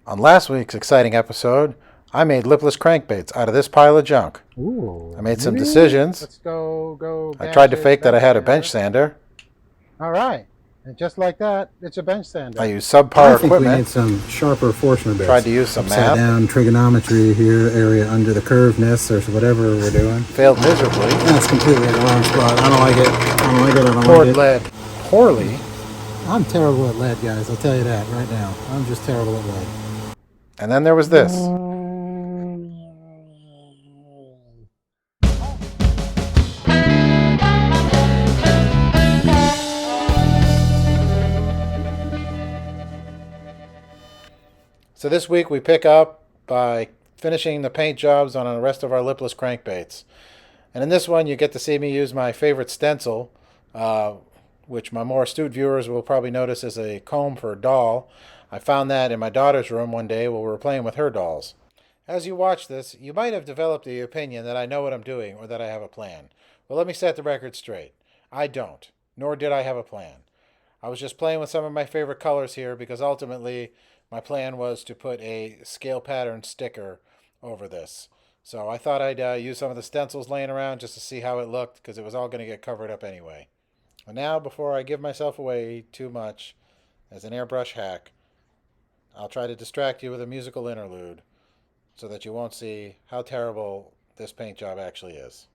On last week's exciting episode, I made lipless crankbaits out of this pile of junk. Ooh, I made some maybe decisions. let's go I tried bash to a fake that I bench had a bench sander. sander. All right, and just like that, it's a bench I sander. used I subpar think we need equipment. some sharper Forstner bits. Tried to use some Upside math. down trigonometry here, area under the curvedness, or whatever we're doing. Failed miserably. That's completely in the wrong spot. I don't like it. I don't like it. I don't Poured like it. lead poorly. I'm terrible at lead, guys. I'll tell you that right now. I'm just terrible at lead. And then there was this. So this week we pick up by finishing the paint jobs on the rest of our lipless crankbaits. And in this one you get to see me use my favorite stencil, which my more astute viewers will probably notice is a comb for a doll. I found that in my daughter's room one day while we were playing with her dolls. As you watch this, you might have developed the opinion that I know what I'm doing or that I have a plan. Well, let me set the record straight. I don't, nor did I have a plan. I was just playing with some of my favorite colors here because ultimately my plan was to put a scale pattern sticker over this. So I thought I'd use some of the stencils laying around just to see how it looked because it was all going to get covered up anyway. And now, before I give myself away too much as an airbrush hack, I'll try to distract you with a musical interlude so that you won't see how terrible this paint job actually is.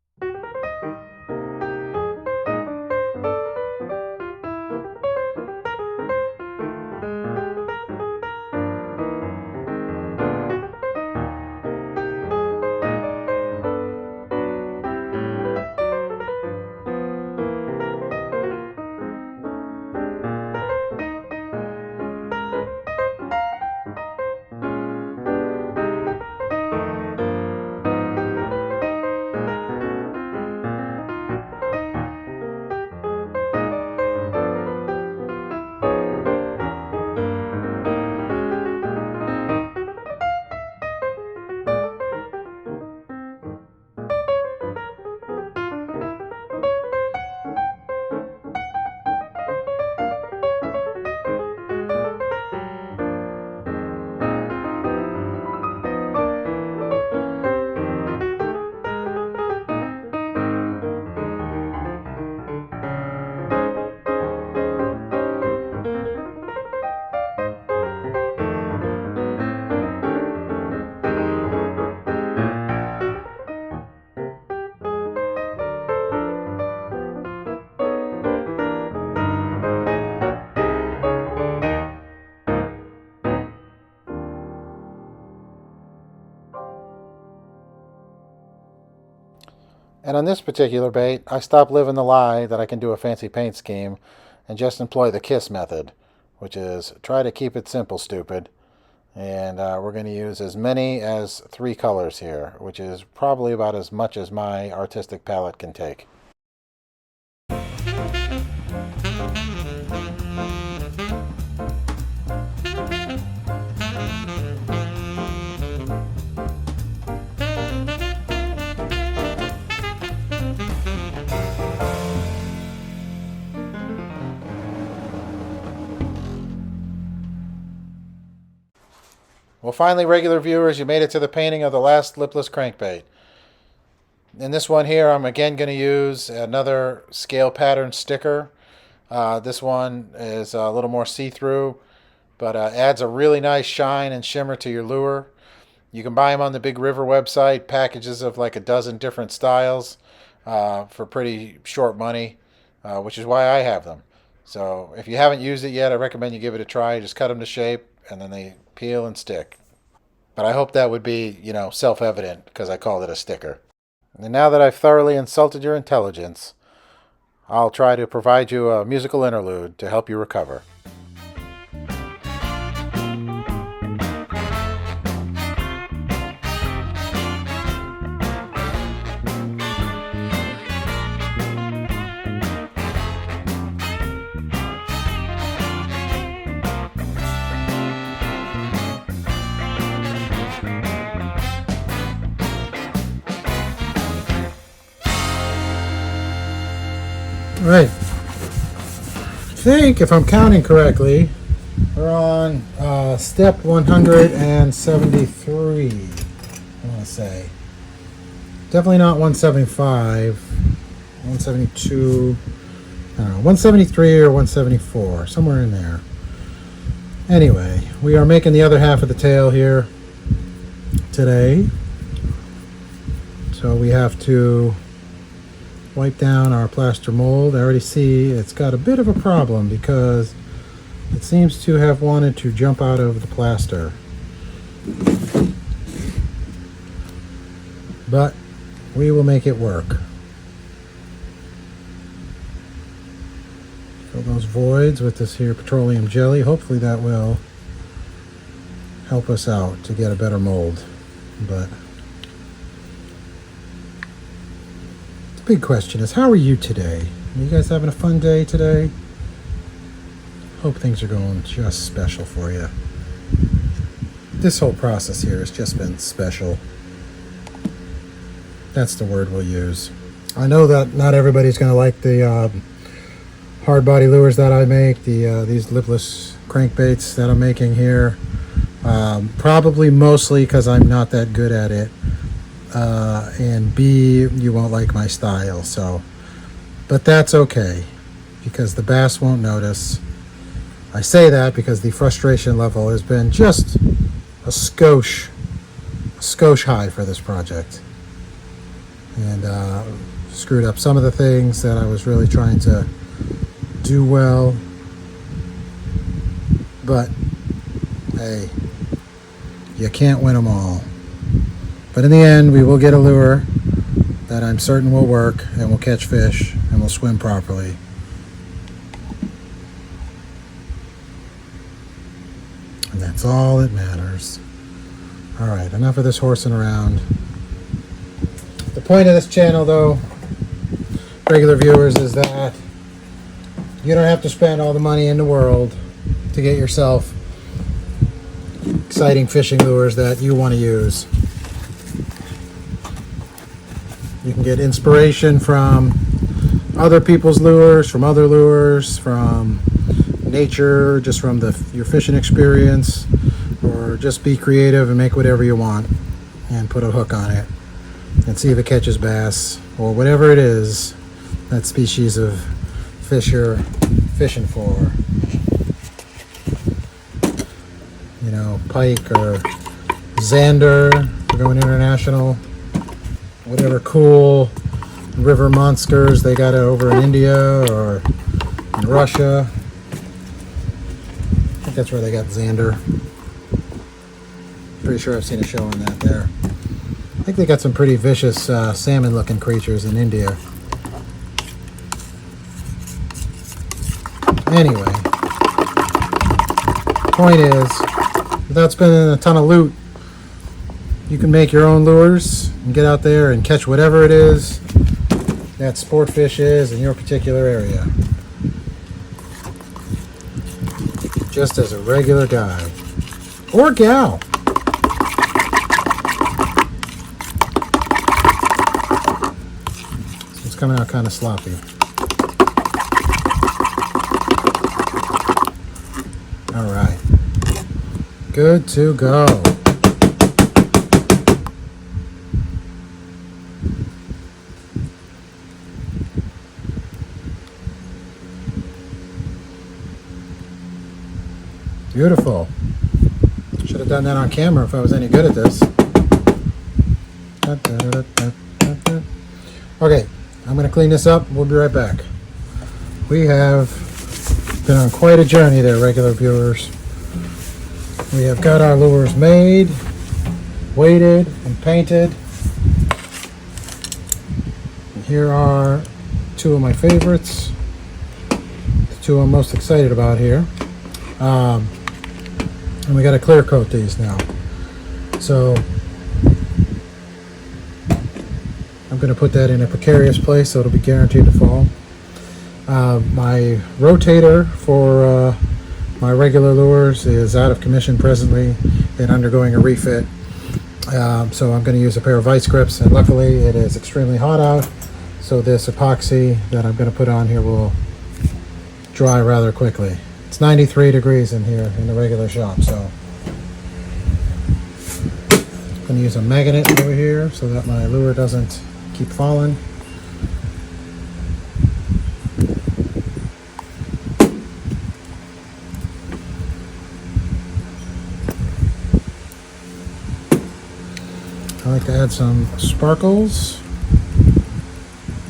And on this particular bait, I stopped living the lie that I can do a fancy paint scheme and just employ the KISS method, which is try to keep it simple, stupid. And we're going to use as many as 3 colors here, which is probably about as much as my artistic palette can take. Well, finally, regular viewers, you made it to the painting of the last lipless crankbait. In this one here, I'm again going to use another scale pattern sticker. This one is a little more see-through, but adds a really nice shine and shimmer to your lure. You can buy them on the Big River website, packages of like a dozen different styles for pretty short money, which is why I have them. So if you haven't used it yet, I recommend you give it a try. Just cut them to shape, and then they peel and stick. But I hope that would be, self-evident because I called it a sticker. And now that I've thoroughly insulted your intelligence, I'll try to provide you a musical interlude to help you recover. Right. I think, if I'm counting correctly, we're We're on step 173, I want to say. Definitely not 175, 172, I don't know, 173 or 174, somewhere in there. Anyway, we are making the other half of the tail here today. So we have to wipe down our plaster mold. I already see it's got a bit of a problem because it seems to have wanted to jump out of the plaster. But we will make it work. Fill those voids with this here petroleum jelly. Hopefully that will help us out to get a better mold. But the big question is, how are you today? Are you guys having a fun day today? Hope things are going just special for you. This whole process here has just been special. That's the word we'll use. I know that not everybody's going to like the hard body lures that I make, these lipless crankbaits that I'm making here. Probably mostly because I'm not that good at it. And B, you won't like my style. So, but that's okay because the bass won't notice. I say that because the frustration level has been just a skosh high for this project. And screwed up some of the things that I was really trying to do well. But hey, you can't win them all. But in the end, we will get a lure that I'm certain will work and will catch fish and will swim properly. And that's all that matters. All right, enough of this horsing around. The point of this channel, though, regular viewers, is that you don't have to spend all the money in the world to get yourself exciting fishing lures that you want to use. You can get inspiration from other people's lures, from other lures, from nature, just from your fishing experience, or just be creative and make whatever you want and put a hook on it and see if it catches bass or whatever it is that species of fish you're fishing for. You know, pike or zander, we're going international. Whatever cool river monsters they got over in India or in Russia. I think that's where they got zander. Pretty sure I've seen a show on that there. I think they got some pretty vicious salmon-looking creatures in India. Anyway, point is, without spending a ton of loot, you can make your own lures and get out there and catch whatever it is that sport fish is in your particular area. Just as a regular guy or gal. So it's coming out kind of sloppy. All right, good to go. Beautiful. Should have done that on camera if I was any good at this. Okay, I'm going to clean this up. We'll be right back. We have been on quite a journey there, regular viewers. We have got our lures made, weighted, and painted. And here are two of my favorites. The two I'm most excited about here. And we got to clear coat these now. So I'm going to put that in a precarious place so it'll be guaranteed to fall. My rotator for my regular lures is out of commission presently and undergoing a refit. So I'm going to use a pair of vice grips, and luckily it is extremely hot out, so this epoxy that I'm going to put on here will dry rather quickly. It's 93 degrees in here in the regular shop, so I'm going to use a magnet over here so that my lure doesn't keep falling. I like to add some sparkles.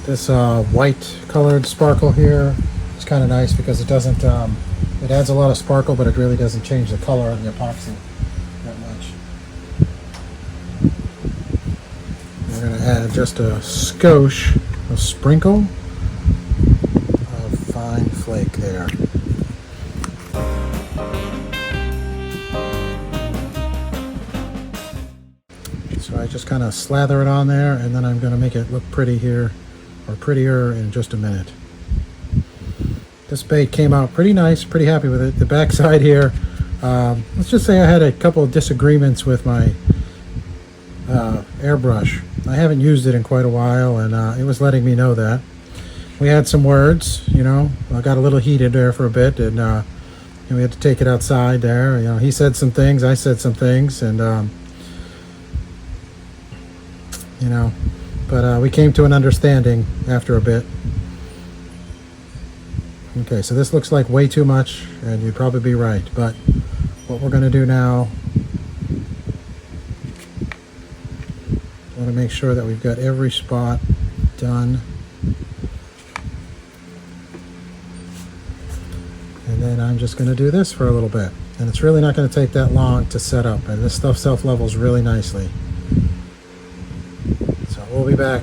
This white colored sparkle here is kind of nice because it doesn't, it adds a lot of sparkle, but it really doesn't change the color of the epoxy that much. We're going to add just a skosh, a sprinkle of fine flake there. So I just kind of slather it on there, and then I'm going to make it look pretty here, or prettier in just a minute. This bait came out pretty nice, pretty happy with it. The backside here, let's just say I had a couple of disagreements with my airbrush. I haven't used it in quite a while, and it was letting me know that. We had some words, you know, I got a little heated there for a bit, and we had to take it outside there. You know, he said some things, I said some things, and you know, but we came to an understanding after a bit. Okay, so this looks like way too much, and you'd probably be right, but what we're going to do now, I want to make sure that we've got every spot done. And then I'm just going to do this for a little bit, and it's really not going to take that long to set up, and this stuff self-levels really nicely. So we'll be back.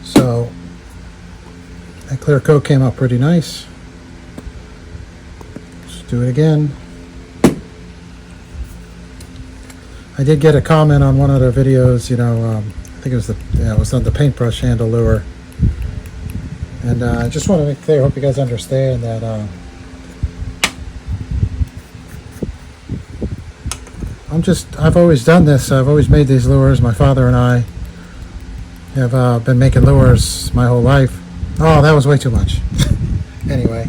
So that clear coat came out pretty nice. Let's do it again. I did get a comment on one of the videos, you know, I think it was it was on the paintbrush handle lure. And I just want to make clear, I hope you guys understand that I've always done this. I've always made these lures. My father and I have been making lures my whole life. Oh, that was way too much. Anyway.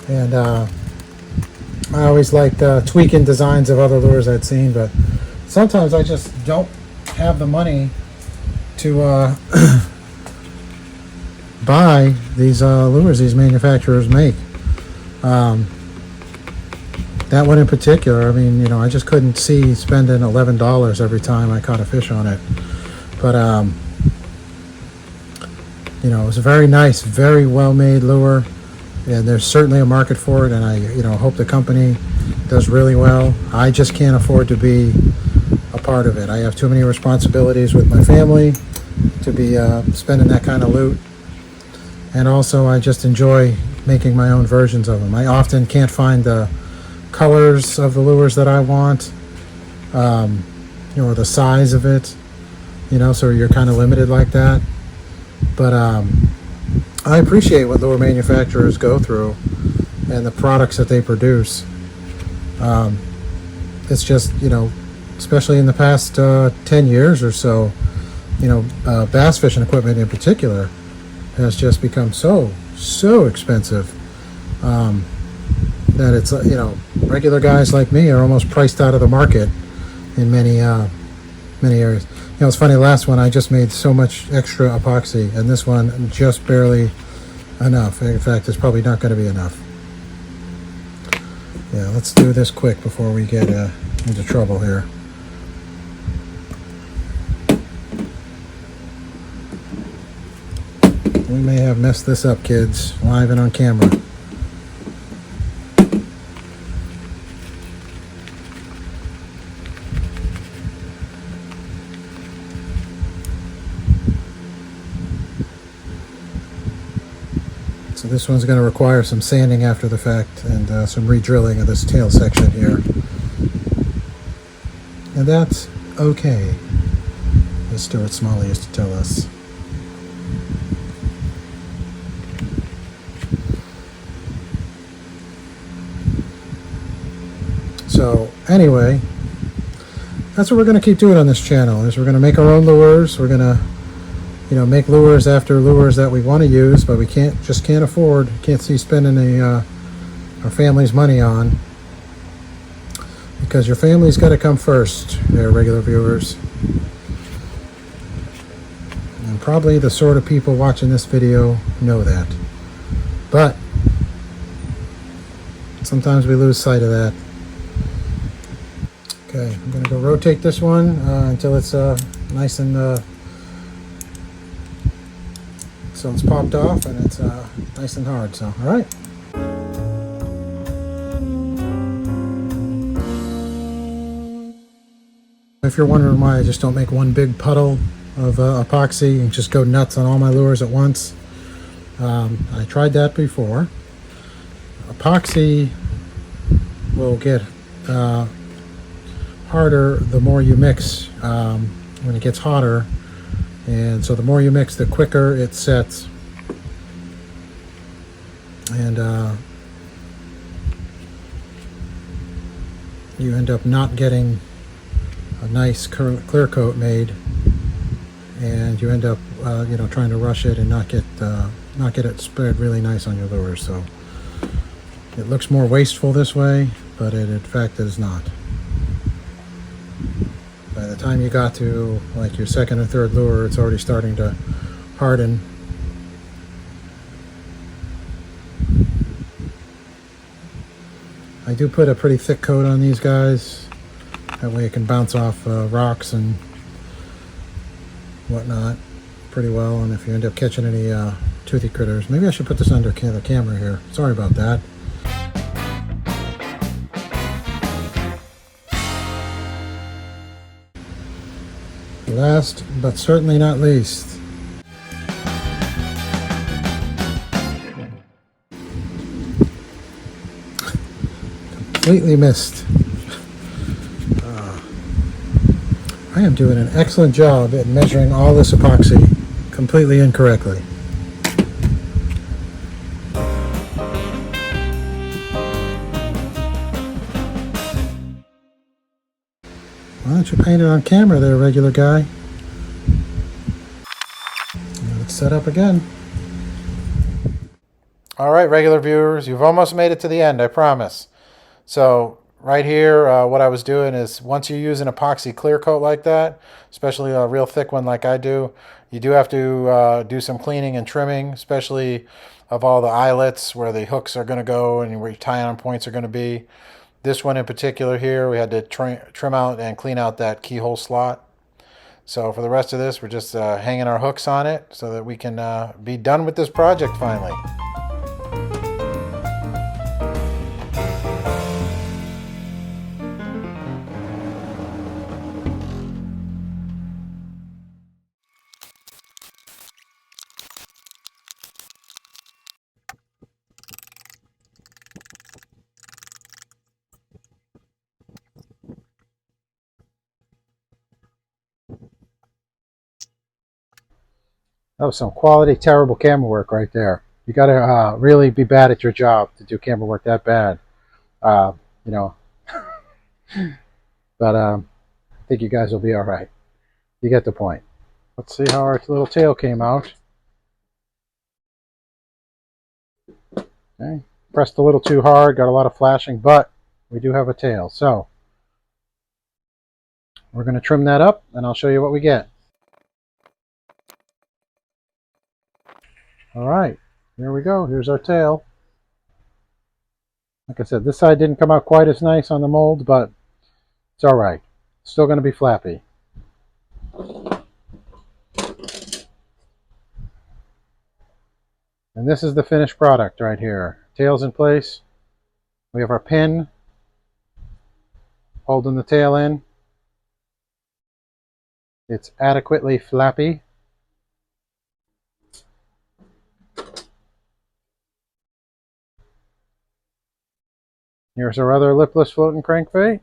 And I always liked tweaking designs of other lures I'd seen, but sometimes I just don't have the money to buy these lures these manufacturers make. That one in particular, I mean, you know, I just couldn't see spending $11 every time I caught a fish on it. But you know, it was a very nice, very well-made lure, and there's certainly a market for it, and I, you know, hope the company does really well. I just can't afford to be a part of it. I have too many responsibilities with my family to be spending that kind of loot, and also I just enjoy making my own versions of them. I often can't find the colors of the lures that I want, you know, or the size of it, you know, so you're kind of limited like that. But I appreciate what lure manufacturers go through and the products that they produce. It's just, you know, especially in the past 10 years or so, you know, bass fishing equipment in particular has just become so expensive that it's, you know, regular guys like me are almost priced out of the market in many areas. You know, it's funny, last one I just made so much extra epoxy, and this one just barely enough. In fact, it's probably not going to be enough. Yeah, let's do this quick before we get into trouble here. We may have messed this up, kids, live and on camera. So this one's going to require some sanding after the fact and some re-drilling of this tail section here. And that's okay, as Stuart Smalley used to tell us. So anyway, that's what we're going to keep doing on this channel, is we're going to make our own lures. We're going to make lures after lures that we want to use, but we can't afford, can't see spending our family's money on, because your family's got to come first, there, regular viewers. And probably the sort of people watching this video know that. But sometimes we lose sight of that. Okay, I'm going to go rotate this one until it's nice and so it's popped off and it's nice and hard. So, all right. If you're wondering why I just don't make one big puddle of epoxy and just go nuts on all my lures at once, I tried that before. Epoxy will get harder the more you mix when it gets hotter, and so the more you mix, the quicker it sets, and you end up not getting a nice clear coat made, and you end up trying to rush it and not get it spread really nice on your lures. So it looks more wasteful this way, but it in fact is not. By the time you got to like your second or third lure, it's already starting to harden. I do put a pretty thick coat on these guys. That way it can bounce off rocks and whatnot pretty well. And if you end up catching any toothy critters, maybe I should put this under the camera here. Sorry about that. Last but certainly not least, completely missed. I am doing an excellent job at measuring all this epoxy completely incorrectly. Why don't you paint it on camera there, regular guy? Let's set up again. All right, regular viewers, you've almost made it to the end, I promise. So right here, what I was doing is, once you use an epoxy clear coat like that, especially a real thick one like I do, you do have to do some cleaning and trimming, especially of all the eyelets where the hooks are going to go and where your tie-on points are going to be. This one in particular here, we had to trim out and clean out that keyhole slot. So for the rest of this, we're just hanging our hooks on it so that we can be done with this project finally. That was some quality, terrible camera work right there. You got to really be bad at your job to do camera work that bad. You know, but I think you guys will be all right. You get the point. Let's see how our little tail came out. Okay, pressed a little too hard, got a lot of flashing, but we do have a tail. So we're going to trim that up, and I'll show you what we get. All right, here we go. Here's our tail. Like I said, this side didn't come out quite as nice on the mold, but it's all right. Still going to be flappy. And this is the finished product right here. Tail's in place. We have our pin holding the tail in. It's adequately flappy. Here's our other lipless floating crankbait.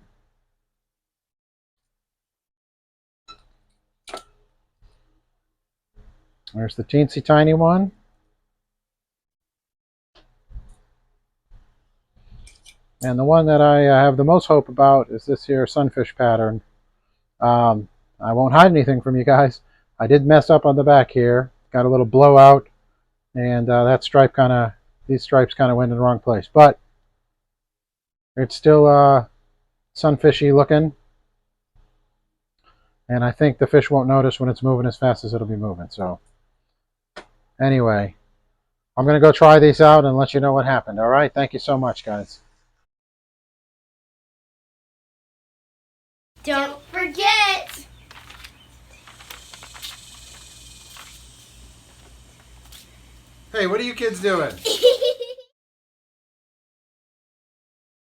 There's the teensy tiny one. And the one that I have the most hope about is this here sunfish pattern. I won't hide anything from you guys. I did mess up on the back here. Got a little blowout, and these stripes kind of went in the wrong place. But it's still sunfishy looking, and I think the fish won't notice when it's moving as fast as it'll be moving. So anyway, I'm going to go try these out and let you know what happened. All right, thank you so much, guys. Don't forget. Hey, what are you kids doing?